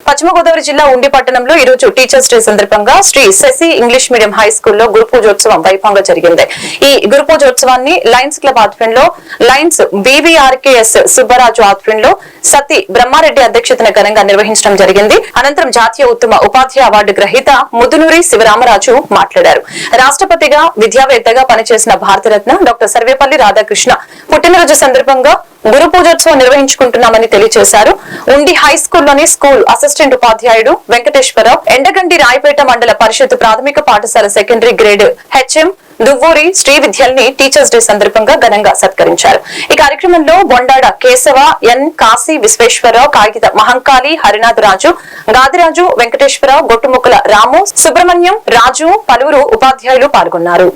పశ్చిమ గోదావరి జిల్లా ఉండి పట్టణంలో ఈ రోజు టీచర్స్ డే సందర్భంగా Shri Sasi English medium high స్కూల్లో గురు పూజోత్సవం వైభవంగా జరిగింది. ఈ గురు పూజోత్సవాన్ని లయన్స్ క్లబ్ ఆధ్వర్యంలో లయన్స్ బీవీఆర్కేఎస్ సుబ్బరాజు ఆధ్వర్యంలో సతి బ్రహ్మారెడ్డి అధ్యక్షతన ఘనంగా నిర్వహించడం జరిగింది. అనంతరం జాతీయ ఉత్తమ ఉపాధ్యాయ అవార్డు గ్రహీత ముదునూరి శివరామరాజు మాట్లాడారు. రాష్ట్రపతిగా విద్యావేత్తగా పనిచేసిన భారతరత్న డాక్టర్ సర్వేపల్లి రాధాకృష్ణ పుట్టినరోజు సందర్భంగా గురు పూజోత్సవం నిర్వహించుకుంటున్నామని తెలియజేశారు. ఉండి హై స్కూల్లోని స్కూల్ అసిస్టెంట్ ఉపాధ్యాయుడు వెంకటేశ్వరరావు, ఎండగంటి రాయపేట మండల పరిషత్ ప్రాథమిక పాఠశాల secondary grade HM Duvvuri Shri విద్యల్ని టీచర్స్ డే సందర్భంగా ఘనంగా సత్కరించారు. ఈ కార్యక్రమంలో బొండాడ కేశవ, ఎన్ కాశీ విశ్వేశ్వరరావు, కాగిత మహంకాళి, హరినాథ్ రాజు, గాదిరాజు, వెంకటేశ్వరరావు, గొట్టుముక్కల రాము, సుబ్రహ్మణ్యం, రాజు, పలువురు ఉపాధ్యాయులు పాల్గొన్నారు.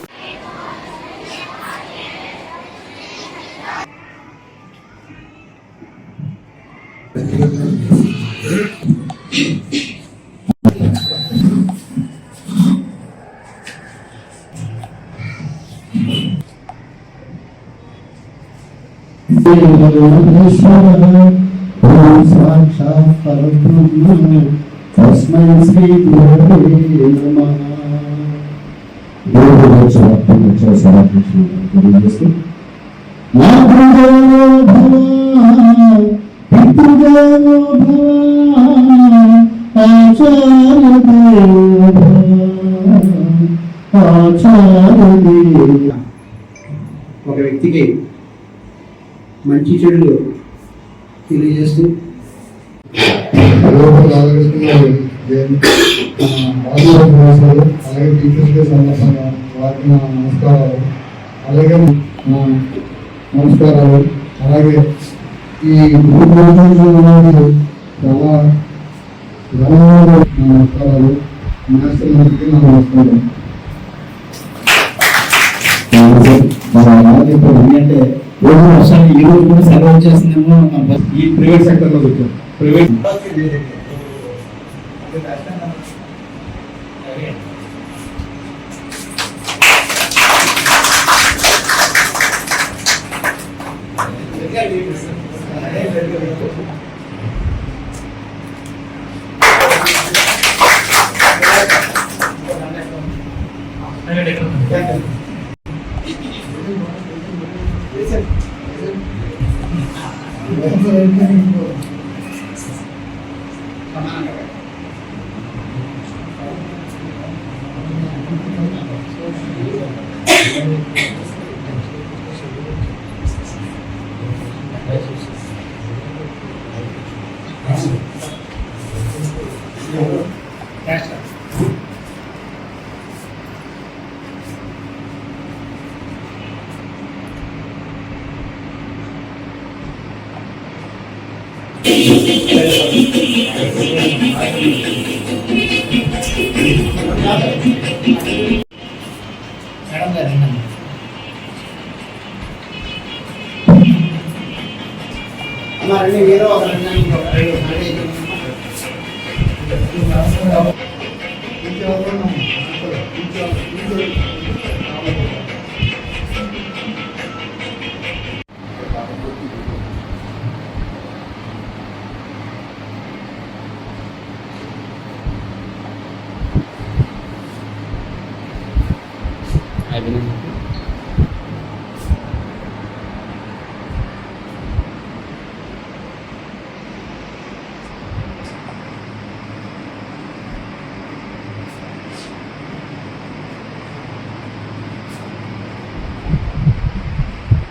ఒక వ్యక్తికి మంచి చెడులు తెలియజేస్తూ అలాగే టీచర్స్ డే సందర్భంగా వారికి నమస్కారాలు. అలాగే నమస్కారాలు. అలాగే ఈ గ్రూప్ అనేది చాలా నమస్కారాలు. మాస్టర్లందరికీ నా నమస్కారం. అంటే రోజు వర్షాన్ని ఈ రోజు కూడా సెలవు వచ్చేసిందేమో. ఈ ప్రైవేట్ సెక్టర్ లో వచ్చాం. Private I